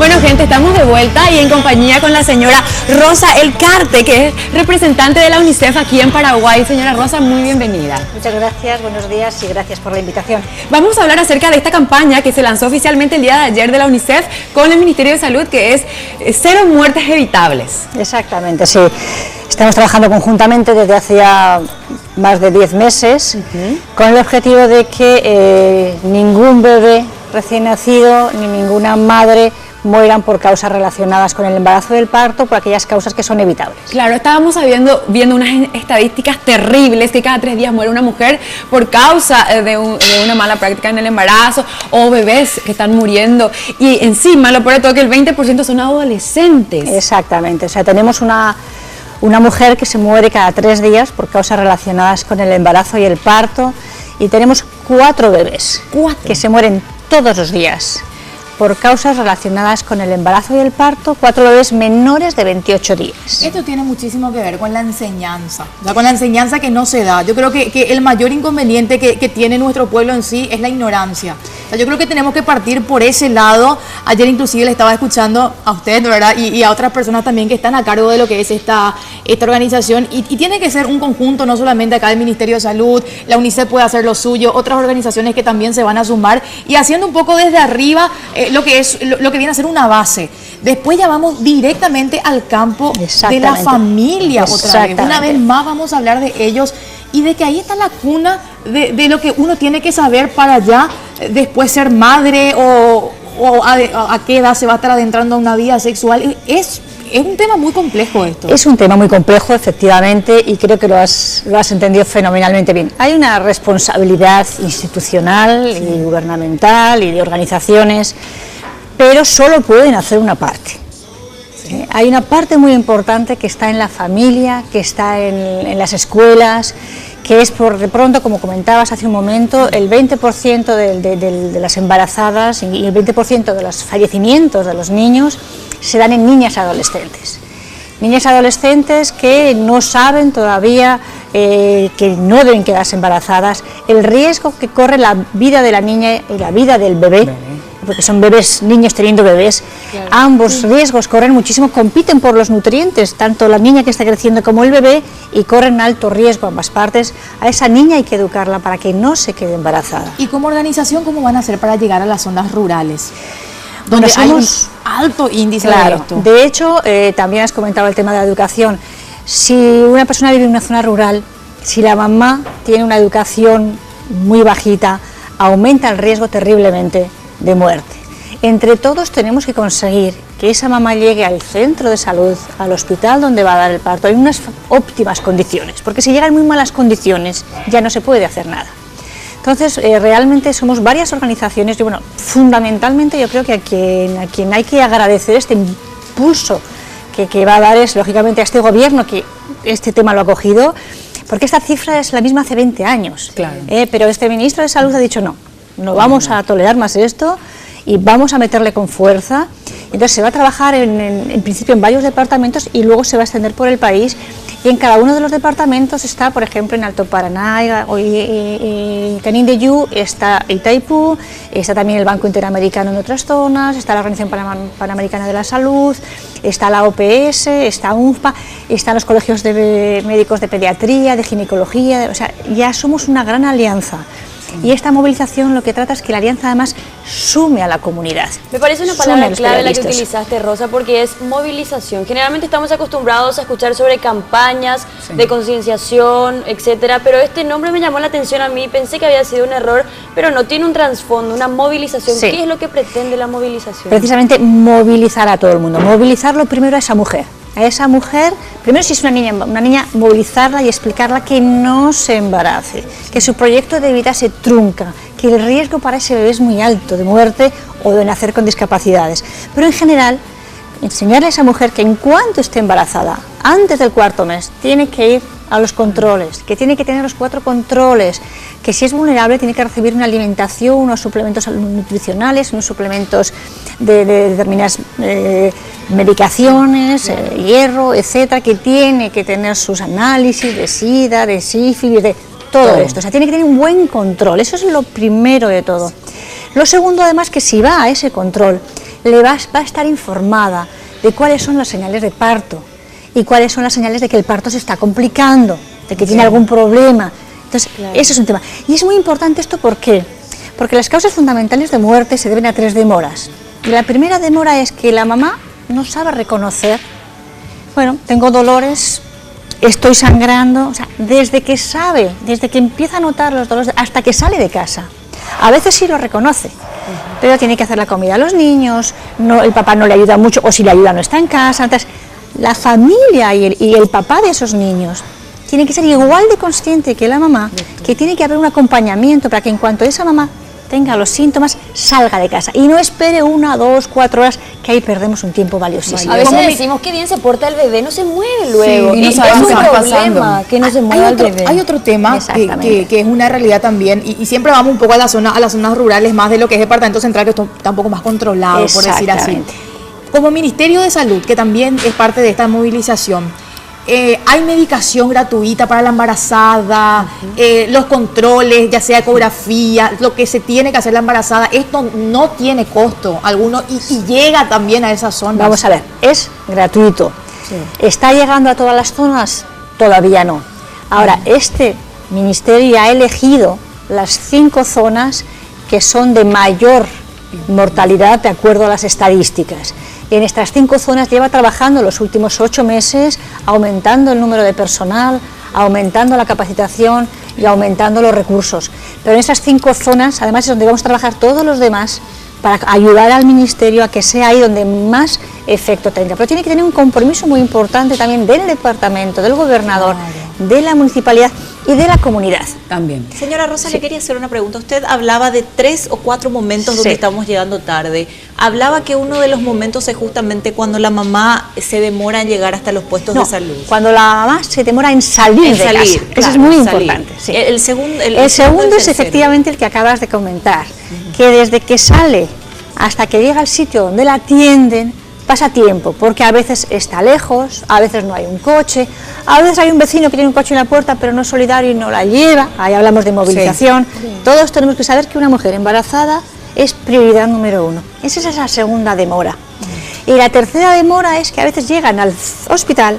Bueno, gente, estamos de vuelta y en compañía con la señora Rosa Elcarte, que es representante de la UNICEF aquí en Paraguay. Señora Rosa, muy bienvenida. Muchas gracias, buenos días y gracias por la invitación. Vamos a hablar acerca de esta campaña que se lanzó oficialmente el día de ayer de la UNICEF con el Ministerio de Salud, que es Cero Muertes Evitables. Exactamente, sí. Estamos trabajando conjuntamente desde hace ya más de 10 meses con el objetivo de que ningún bebé recién nacido ni ninguna madre mueran por causas relacionadas con el embarazo y el parto, por aquellas causas que son evitables. Claro, estábamos viendo unas estadísticas terribles, que cada 3 días muere una mujer por causa de una mala práctica en el embarazo, o bebés que están muriendo, y encima lo peor de todo que el 20% son adolescentes. Exactamente, o sea, tenemos una mujer que se muere cada 3 días por causas relacionadas con el embarazo y el parto, y tenemos 4 bebés que se mueren todos los días por causas relacionadas con el embarazo y el parto, 4 bebés menores de 28 días. Esto tiene muchísimo que ver con la enseñanza, o sea, con la enseñanza que no se da. Yo creo que el mayor inconveniente que tiene nuestro pueblo en sí es la ignorancia. O sea, yo creo que tenemos que partir por ese lado. Ayer inclusive le estaba escuchando a usted, ¿verdad? Y a otras personas también que están a cargo de lo que es esta organización. Y tiene que ser un conjunto, no solamente acá del Ministerio de Salud, la UNICEF puede hacer lo suyo, otras organizaciones que también se van a sumar, y haciendo un poco desde arriba lo que viene a ser una base. Después ya vamos directamente al campo de la familia otra vez. Una vez más vamos a hablar de ellos y de que ahí está la cuna de lo que uno tiene que saber para ya después ser madre o a qué edad se va a estar adentrando a una vida sexual. Es un tema muy complejo esto. Es un tema muy complejo, efectivamente, y creo que lo has entendido fenomenalmente bien. Hay una responsabilidad institucional y gubernamental y de organizaciones, pero solo pueden hacer una parte. Hay una parte muy importante que está en la familia, que está en las escuelas, que es de pronto, como comentabas hace un momento, el 20% de las embarazadas y el 20% de los fallecimientos de los niños se dan en niñas adolescentes. Niñas adolescentes que no saben todavía que no deben quedarse embarazadas, el riesgo que corre la vida de la niña y la vida del bebé, porque son bebés, niños teniendo bebés, claro. Ambos riesgos corren muchísimo, compiten por los nutrientes, tanto la niña que está creciendo como el bebé, y corren alto riesgo ambas partes. A esa niña hay que educarla para que no se quede embarazada. ¿Y como organización cómo van a hacer para llegar a las zonas rurales, donde hay un alto índice de esto? De hecho, también has comentado el tema de la educación. Si una persona vive en una zona rural, si la mamá tiene una educación muy bajita, aumenta el riesgo terriblemente de muerte. Entre todos tenemos que conseguir que esa mamá llegue al centro de salud, al hospital donde va a dar el parto, en unas óptimas condiciones, porque si llega en muy malas condiciones ya no se puede hacer nada. Entonces, realmente somos varias organizaciones y, bueno, fundamentalmente yo creo que a quien hay que agradecer este impulso que va a dar es, lógicamente, a este gobierno que este tema lo ha cogido, porque esta cifra es la misma hace 20 años. Claro. Pero este ministro de Salud ha dicho no vamos a tolerar más esto y vamos a meterle con fuerza. Entonces se va a trabajar en principio en varios departamentos y luego se va a extender por el país, y en cada uno de los departamentos está, por ejemplo, en Alto Paraná, Canindeyú, está Itaipú, está también el Banco Interamericano en otras zonas, está la Organización Panamericana de la Salud, está la OPS, está UNFPA, están los colegios de médicos de pediatría, de ginecología, o sea, ya somos una gran alianza. Y esta movilización lo que trata es que la alianza además sume a la comunidad. Me parece una palabra clave la que utilizaste, Rosa, porque es movilización. Generalmente estamos acostumbrados a escuchar sobre campañas de concienciación, etcétera, pero este nombre me llamó la atención a mí, pensé que había sido un error, pero no, tiene un trasfondo, una movilización. Sí. ¿Qué es lo que pretende la movilización? Precisamente movilizar a todo el mundo, movilizarlo primero a esa mujer. A esa mujer, primero si es una niña, movilizarla y explicarla que no se embarace, que su proyecto de vida se trunca, que el riesgo para ese bebé es muy alto de muerte o de nacer con discapacidades. Pero en general, enseñarle a esa mujer que en cuanto esté embarazada, antes del 4º mes, tiene que ir a los controles, que tiene que tener los 4 controles, que si es vulnerable tiene que recibir una alimentación, unos suplementos nutricionales, unos suplementos de determinadas medicaciones, hierro, etcétera, que tiene que tener sus análisis de SIDA, de sífilis, de todo esto. O sea, tiene que tener un buen control, eso es lo primero de todo. Lo segundo, además, que si va a ese control, va a estar informada de cuáles son las señales de parto y cuáles son las señales de que el parto se está complicando, de que tiene algún problema. Entonces, eso es un tema. Y es muy importante esto, ¿por qué? Porque las causas fundamentales de muerte se deben a 3 demoras. Y la primera demora es que la mamá no sabe reconocer, bueno, tengo dolores, estoy sangrando, o sea, desde que sabe, desde que empieza a notar los dolores, hasta que sale de casa. A veces sí lo reconoce, pero tiene que hacer la comida a los niños, no, el papá no le ayuda mucho, o si le ayuda no está en casa. Entonces, la familia y el papá de esos niños tiene que ser igual de consciente que la mamá, que tiene que haber un acompañamiento para que en cuanto esa mamá tenga los síntomas, salga de casa y no espere 1, 2, 4 horas, que ahí perdemos un tiempo valiosísimo. A veces decimos que bien se porta el bebé, no se mueve luego, sí, y no sabemos qué está pasando. Que no se mueva el bebé. Hay otro tema que es una realidad también, y siempre vamos un poco a las zonas rurales, más de lo que es Departamento Central, que está un poco más controlado, por decir así. Como Ministerio de Salud, que también es parte de esta movilización, hay medicación gratuita para la embarazada, los controles, ya sea ecografía, lo que se tiene que hacer la embarazada, esto no tiene costo alguno y llega también a esas zonas. Vamos a ver, es gratuito. Sí. ¿Está llegando a todas las zonas? Todavía no. Ahora, este ministerio ha elegido las 5 zonas que son de mayor mortalidad de acuerdo a las estadísticas. Y en estas 5 zonas lleva trabajando los últimos 8 meses, aumentando el número de personal, aumentando la capacitación y aumentando los recursos. Pero en esas 5 zonas, además, es donde vamos a trabajar todos los demás para ayudar al Ministerio a que sea ahí donde más efecto tenga. Pero tiene que tener un compromiso muy importante también del Departamento, del Gobernador, de la Municipalidad y de la comunidad. También. Señora Rosa, le quería hacer una pregunta. Usted hablaba de 3 o 4 momentos donde estamos llegando tarde. Hablaba que uno de los momentos es justamente cuando la mamá se demora en llegar hasta los puestos de salud. Cuando la mamá se demora en salir de casa. Claro, eso es muy importante. Sí. El segundo es efectivamente el que acabas de comentar, que desde que sale hasta que llega al sitio donde la atienden, pasa tiempo, porque a veces está lejos, a veces no hay un coche, a veces hay un vecino que tiene un coche en la puerta pero no es solidario y no la lleva, ahí hablamos de movilización. Todos tenemos que saber que una mujer embarazada es prioridad número 1. Esa es la segunda demora. Y la tercera demora es que a veces llegan al hospital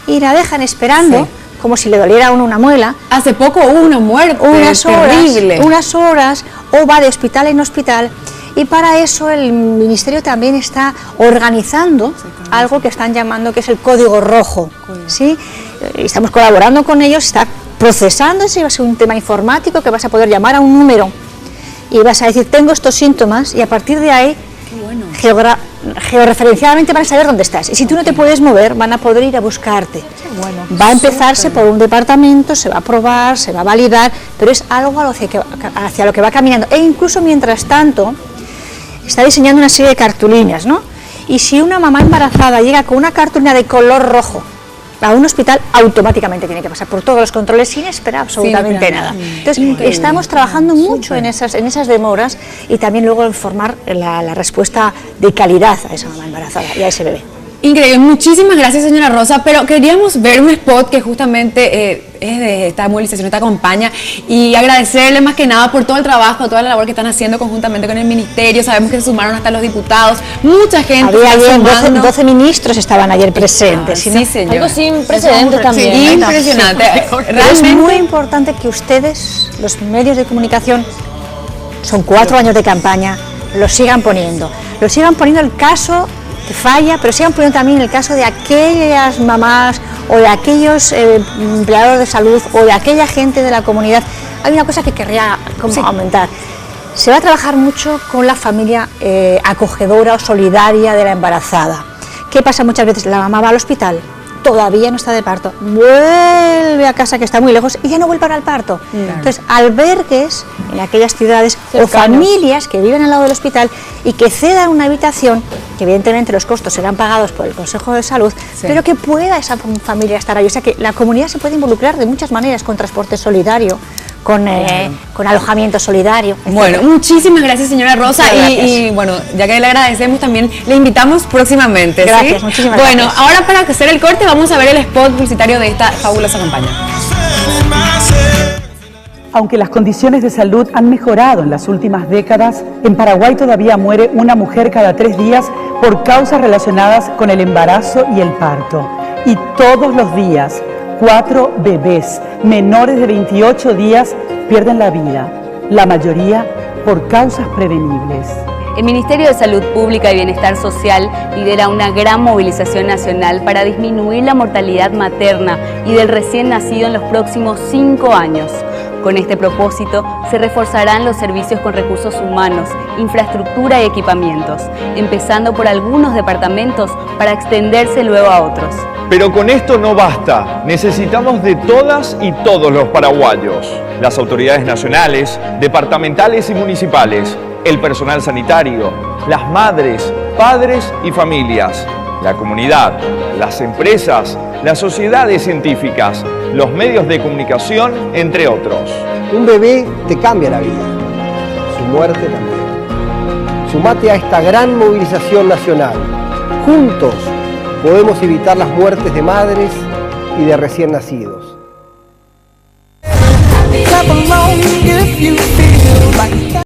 y la dejan esperando, como si le doliera a uno una muela. Hace poco hubo una muerte terrible. Unas horas, o va de hospital en hospital. Y para eso el Ministerio también está organizando algo que están llamando que es el Código Rojo. ¿Sí? Estamos colaborando con ellos, está procesándose, va a ser un tema informático que vas a poder llamar a un número y vas a decir, tengo estos síntomas, y a partir de ahí, georreferenciadamente van a saber dónde estás. Y si tú no te puedes mover, van a poder ir a buscarte. Va a empezarse por un departamento, se va a aprobar, se va a validar, pero es algo hacia lo que va caminando. E incluso mientras tanto, está diseñando una serie de cartulinas, ¿no? Y si una mamá embarazada llega con una cartulina de color rojo a un hospital, automáticamente tiene que pasar por todos los controles sin esperar absolutamente nada. Entonces, estamos trabajando mucho en esas demoras y también luego en formar la respuesta de calidad a esa mamá embarazada y a ese bebé. Increíble, muchísimas gracias, señora Rosa, pero queríamos ver un spot que justamente es de esta movilización, esta campaña, y agradecerle más que nada por todo el trabajo, toda la labor que están haciendo conjuntamente con el Ministerio. Sabemos que se sumaron hasta los diputados, mucha gente. Había ayer 12 ministros estaban ayer presentes. Sí, señor. Algo sin precedentes también. Sí, impresionante. Es muy importante que ustedes, los medios de comunicación, son 4 años de campaña, lo sigan poniendo el caso que falla, pero sigan poniendo también el caso de aquellas mamás o de aquellos empleados de salud o de aquella gente de la comunidad. Hay una cosa que querría aumentar. Se va a trabajar mucho con la familia acogedora o solidaria de la embarazada. ¿Qué pasa muchas veces? La mamá va al hospital, todavía no está de parto, vuelve a casa que está muy lejos y ya no vuelve para el parto. Entonces, albergues en aquellas ciudades o familias que viven al lado del hospital y que cedan una habitación, que evidentemente los costos serán pagados por el Consejo de Salud, pero que pueda esa familia estar ahí. O sea que la comunidad se puede involucrar de muchas maneras, con transporte solidario, con alojamiento solidario, etc. Bueno, muchísimas gracias, señora Rosa, y bueno, ya que le agradecemos, también le invitamos próximamente. Gracias, muchísimas gracias. Bueno, ahora para hacer el corte vamos a ver el spot publicitario de esta fabulosa campaña. Aunque las condiciones de salud han mejorado en las últimas décadas, en Paraguay todavía muere una mujer cada 3 días por causas relacionadas con el embarazo y el parto. Y todos los días, 4 bebés menores de 28 días pierden la vida, la mayoría por causas prevenibles. El Ministerio de Salud Pública y Bienestar Social lidera una gran movilización nacional para disminuir la mortalidad materna y del recién nacido en los próximos 5 años. Con este propósito, se reforzarán los servicios con recursos humanos, infraestructura y equipamientos, empezando por algunos departamentos para extenderse luego a otros. Pero con esto no basta, necesitamos de todas y todos los paraguayos, las autoridades nacionales, departamentales y municipales, el personal sanitario, las madres, padres y familias, la comunidad, las empresas, las sociedades científicas, los medios de comunicación, entre otros. Un bebé te cambia la vida, su muerte también. Sumate a esta gran movilización nacional. Juntos podemos evitar las muertes de madres y de recién nacidos.